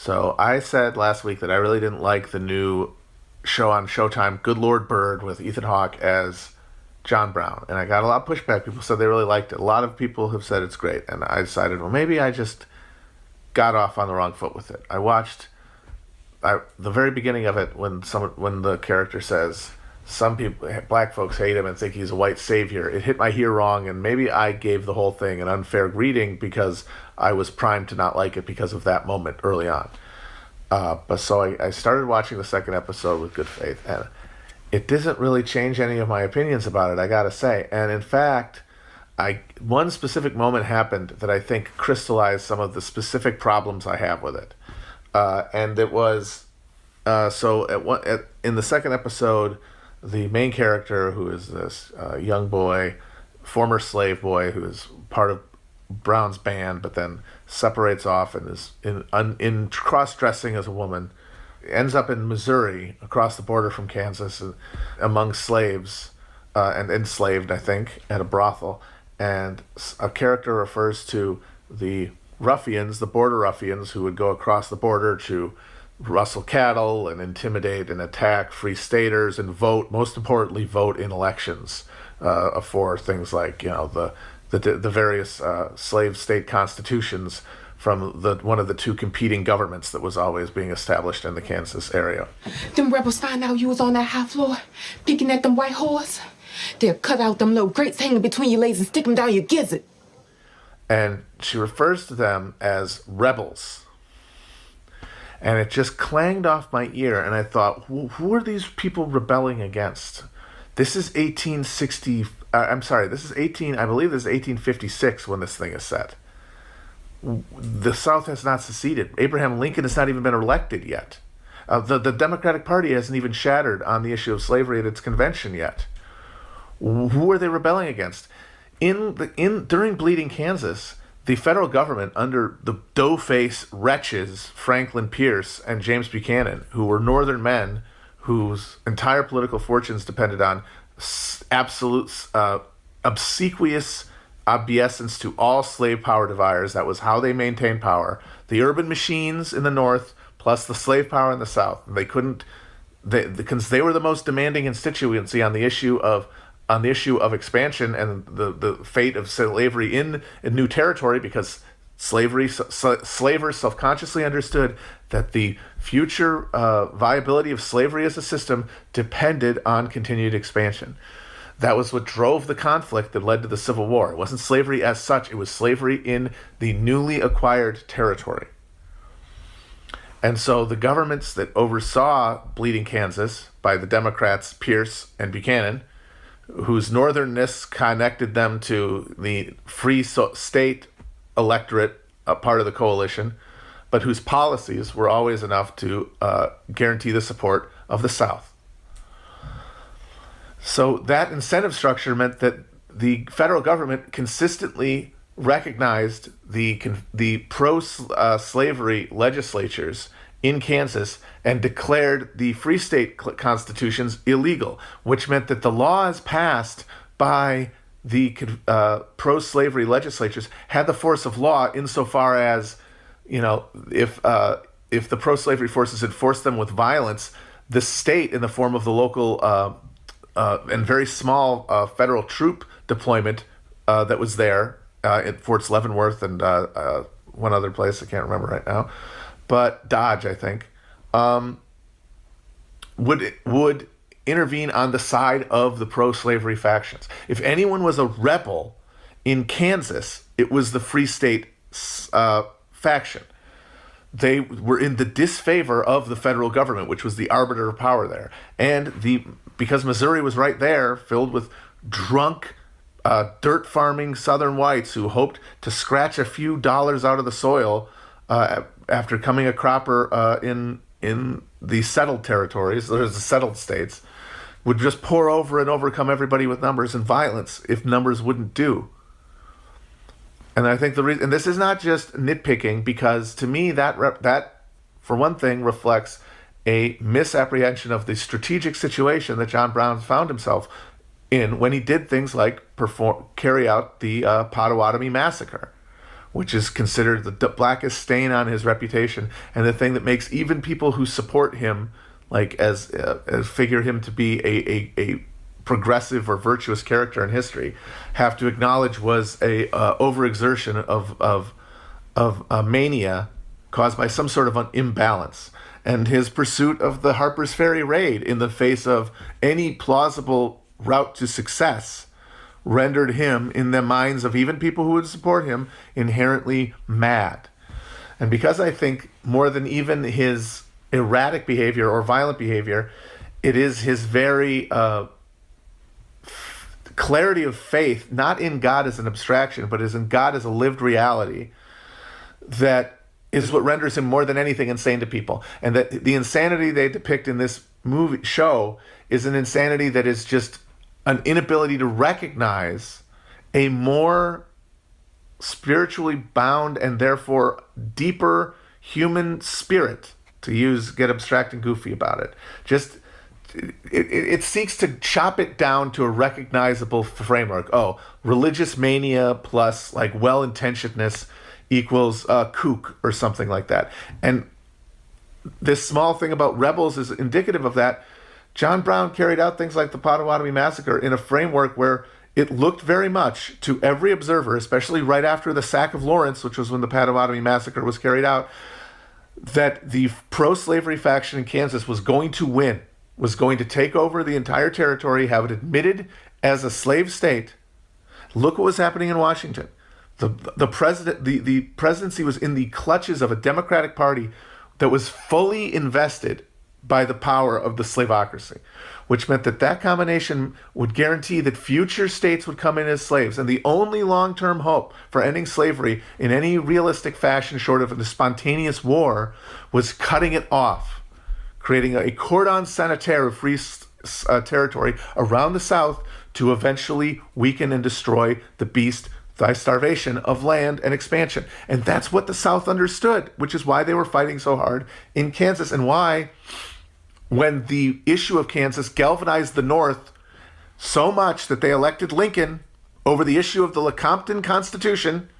So I said last week that I really didn't like the new show on Showtime, Good Lord Bird, with Ethan Hawke as John Brown. And I got a lot of pushback. People said they really liked it. A lot of people have said it's great. And I decided, well, maybe I just got off on the wrong foot with it. I watched the very beginning of it when the character says, some people, black folks, hate him and think he's a white savior. It hit my ear wrong, and maybe I gave the whole thing an unfair greeting because I was primed to not like it because of that moment early on. But so I started watching the second episode with good faith, and it doesn't really change any of my opinions about it, I gotta say. And in fact, one specific moment happened that I think crystallized some of the specific problems I have with it. And it was, in the second episode, the main character, who is this young boy, former slave boy, who is part of Brown's band, but then separates off and is in cross-dressing as a woman, ends up in Missouri, across the border from Kansas, among slaves, and enslaved, I think, at a brothel. And a character refers to the ruffians, the border ruffians, who would go across the border to rustle cattle and intimidate and attack free staters and vote, most importantly, vote in elections for things like, the various slave state constitutions from one of the two competing governments that was always being established in the Kansas area. Them rebels find out you was on that high floor picking at them white whores. They'll cut out them little grates hanging between your legs and stick them down your gizzard. And she refers to them as rebels. And it just clanged off my ear, and I thought, who are these people rebelling against? This is 1860, I believe this is 1856 when this thing is set. The South has not seceded. Abraham Lincoln has not even been elected yet. The Democratic Party hasn't even shattered on the issue of slavery at its convention yet. Who are they rebelling against? During Bleeding Kansas, the federal government, under the dough-faced wretches Franklin Pierce and James Buchanan, who were Northern men whose entire political fortunes depended on absolute obsequious obeisance to all slave power devouers. That was how they maintained power. The urban machines in the North, plus the slave power in the South. Because they were the most demanding constituency on the issue of expansion and the fate of slavery in new territory, because slavers self-consciously understood that the future viability of slavery as a system depended on continued expansion. That was what drove the conflict that led to the Civil War. It wasn't slavery as such, it was slavery in the newly acquired territory. And so the governments that oversaw Bleeding Kansas, by the Democrats Pierce and Buchanan, whose northernness connected them to the free state electorate, a part of the coalition, but whose policies were always enough to guarantee the support of the South. So that incentive structure meant that the federal government consistently recognized the pro-slavery legislatures in Kansas and declared the free state constitutions illegal, which meant that the laws passed by the pro-slavery legislatures had the force of law insofar as, if the pro-slavery forces enforced them with violence, the state, in the form of the local and very small federal troop deployment that was there at Forts Leavenworth and one other place I can't remember right now, but Dodge, I think, would intervene on the side of the pro-slavery factions. If anyone was a rebel in Kansas, it was the Free State faction. They were in the disfavor of the federal government, which was the arbiter of power there. And because Missouri was right there, filled with drunk, dirt farming Southern whites who hoped to scratch a few dollars out of the soil after coming a cropper in the settled territories, there's the settled states, would just pour over and overcome everybody with numbers and violence if numbers wouldn't do. And I think and this is not just nitpicking, because to me that for one thing reflects a misapprehension of the strategic situation that John Brown found himself in when he did things like carry out the Potawatomi massacre, which is considered the blackest stain on his reputation, and the thing that makes even people who support him, like as figure him to be a progressive or virtuous character in history, have to acknowledge was a overexertion of mania caused by some sort of an imbalance. And his pursuit of the Harper's Ferry raid in the face of any plausible route to success rendered him, in the minds of even people who would support him, inherently mad. And because I think more than even his erratic behavior or violent behavior, it is his very clarity of faith, not in God as an abstraction, but as in God as a lived reality, that is what renders him more than anything insane to people. And that the insanity they depict in this show is an insanity that is just an inability to recognize a more spiritually bound and therefore deeper human spirit, to get abstract and goofy about it. Just it seeks to chop it down to a recognizable framework. Oh, religious mania plus like well-intentionedness equals kook or something like that. And this small thing about rebels is indicative of that. John Brown carried out things like the Potawatomi Massacre in a framework where it looked very much to every observer, especially right after the sack of Lawrence, which was when the Potawatomi Massacre was carried out, that the pro-slavery faction in Kansas was going to win, was going to take over the entire territory, have it admitted as a slave state. Look what was happening in Washington. The presidency was in the clutches of a Democratic Party that was fully invested by the power of the slavocracy, which meant that combination would guarantee that future states would come in as slaves. And the only long-term hope for ending slavery in any realistic fashion, short of a spontaneous war, was cutting it off, creating a cordon sanitaire of free territory around the South to eventually weaken and destroy the beast by starvation of land and expansion. And that's what the South understood, which is why they were fighting so hard in Kansas, and why, when the issue of Kansas galvanized the North so much that they elected Lincoln over the issue of the Lecompton Constitution.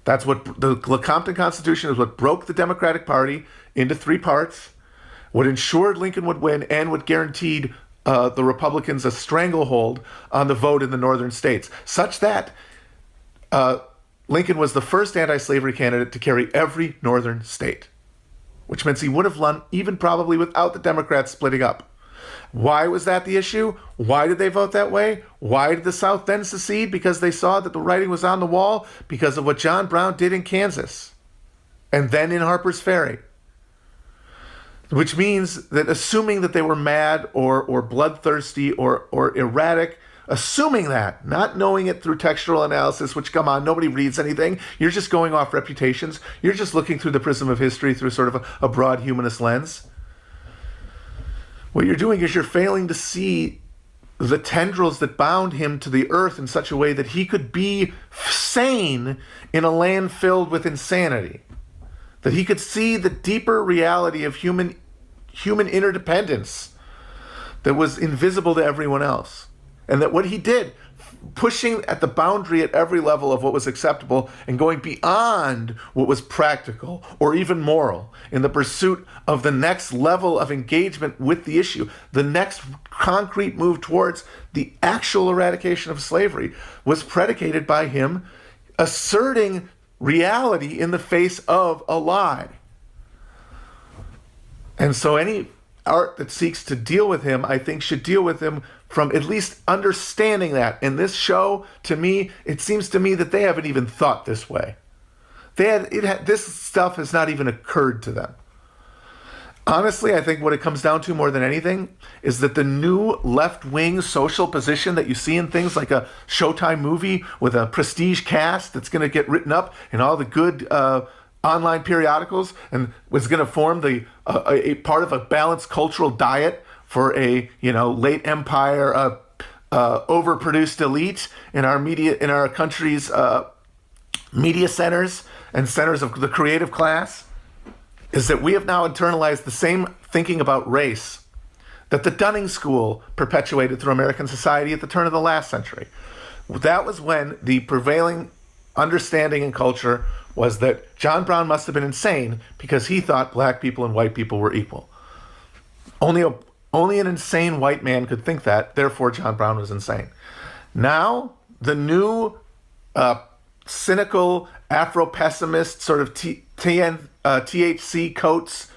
That's what the Lecompton Constitution is, what broke the Democratic Party into three parts, what ensured Lincoln would win, and what guaranteed the Republicans a stranglehold on the vote in the northern states, such that Lincoln was the first anti-slavery candidate to carry every northern state, which means he would have won even probably without the Democrats splitting up. Why was that the issue? Why did they vote that way? Why did the South then secede? Because they saw that the writing was on the wall because of what John Brown did in Kansas and then in Harper's Ferry. Which means that assuming that they were mad or bloodthirsty or erratic, assuming that, not knowing it through textual analysis, which, come on, nobody reads anything. You're just going off reputations. You're just looking through the prism of history through sort of a broad humanist lens. What you're doing is you're failing to see the tendrils that bound him to the earth in such a way that he could be sane in a land filled with insanity. That he could see the deeper reality of human interdependence that was invisible to everyone else. And that what he did, pushing at the boundary at every level of what was acceptable and going beyond what was practical or even moral in the pursuit of the next level of engagement with the issue, the next concrete move towards the actual eradication of slavery, was predicated by him asserting reality in the face of a lie. And so any art that seeks to deal with him, I think, should deal with him from at least understanding that. In this show, to me, it seems to me that they haven't even thought this way. This stuff has not even occurred to them. Honestly, I think what it comes down to more than anything is that the new left-wing social position that you see in things like a Showtime movie with a prestige cast that's going to get written up in all the good online periodicals and was going to form a part of a balanced cultural diet for a late empire overproduced elite in our country's media centers and centers of the creative class, is that we have now internalized the same thinking about race that the Dunning School perpetuated through American society at the turn of the last century. That was when the prevailing understanding and culture was that John Brown must have been insane because he thought black people and white people were equal. Only an insane white man could think that, therefore John Brown was insane. Now, the new cynical Afro-pessimist sort of THC coats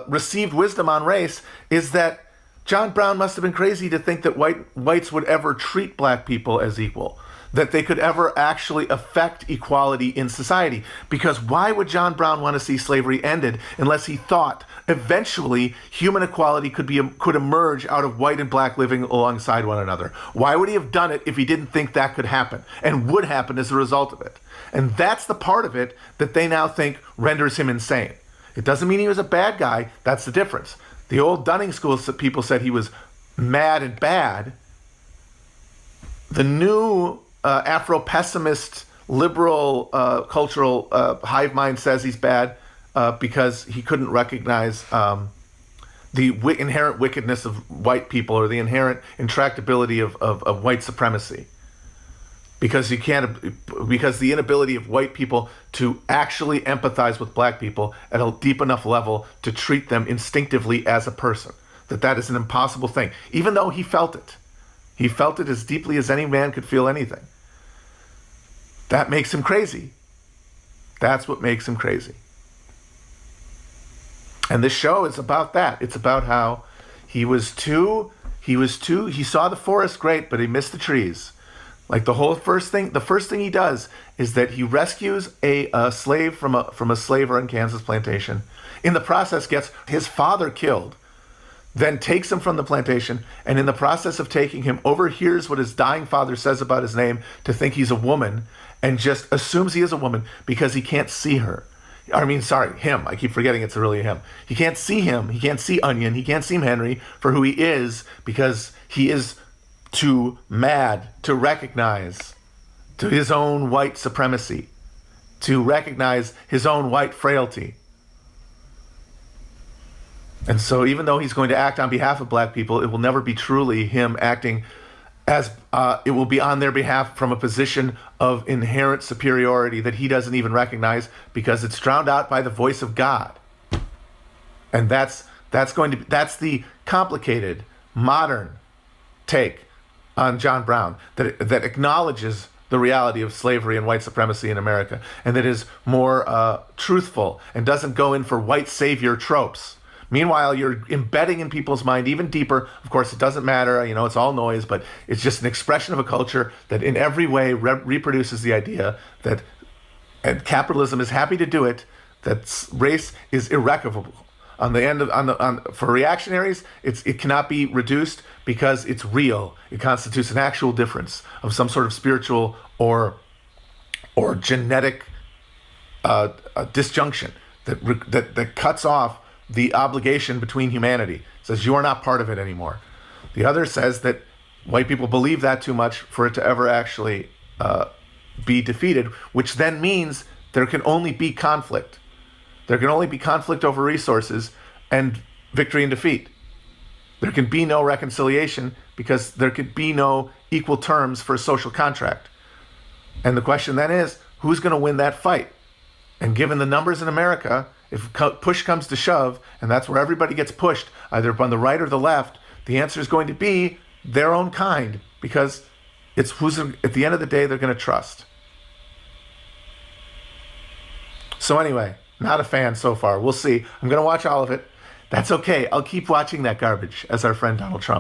received wisdom on race is that John Brown must have been crazy to think that whites would ever treat black people as equal, that they could ever actually affect equality in society. Because why would John Brown want to see slavery ended unless he thought eventually human equality could emerge out of white and black living alongside one another? Why would he have done it if he didn't think that could happen and would happen as a result of it? And that's the part of it that they now think renders him insane. It doesn't mean he was a bad guy. That's the difference. The old Dunning School people said he was mad and bad. The new Afro-pessimist, liberal, cultural hive mind says he's bad because he couldn't recognize the inherent wickedness of white people or the inherent intractability of white supremacy. Because the inability of white people to actually empathize with black people at a deep enough level to treat them instinctively as a person. That is an impossible thing. Even though he felt it. He felt it as deeply as any man could feel anything. That makes him crazy. That's what makes him crazy. And this show is about that. It's about how he saw the forest great, but he missed the trees. Like the first thing he does is that he rescues a slave from a slaver on Kansas plantation. In the process, gets his father killed, then takes him from the plantation, and in the process of taking him, overhears what his dying father says about his name to think he's a woman, and just assumes he is a woman because he can't see her. Him. I keep forgetting it's really him. He can't see him. He can't see Onion. He can't see Henry for who he is because he is too mad to recognize to his own white supremacy, to recognize his own white frailty. And so even though he's going to act on behalf of black people, it will never be truly him acting as it will be on their behalf from a position of inherent superiority that he doesn't even recognize because it's drowned out by the voice of God. And that's the complicated, modern take on John Brown that acknowledges the reality of slavery and white supremacy in America, and that is more truthful and doesn't go in for white savior tropes. Meanwhile, you're embedding in people's mind even deeper. Of course, it doesn't matter. It's all noise, but it's just an expression of a culture that in every way reproduces the idea that, and capitalism is happy to do it, that race is irrecoverable. For reactionaries, it cannot be reduced because it's real. It constitutes an actual difference of some sort of spiritual or genetic disjunction that cuts off the obligation between humanity. It says you are not part of it anymore. The other says that white people believe that too much for it to ever actually be defeated, which then means there can only be conflict. There can only be conflict over resources and victory and defeat. There can be no reconciliation because there could be no equal terms for a social contract. And the question then is, who's going to win that fight? And given the numbers in America, if push comes to shove, and that's where everybody gets pushed, either on the right or the left, the answer is going to be their own kind, because it's who's at the end of the day they're going to trust. So anyway, not a fan so far. We'll see. I'm going to watch all of it. That's okay. I'll keep watching that garbage, as our friend Donald Trump.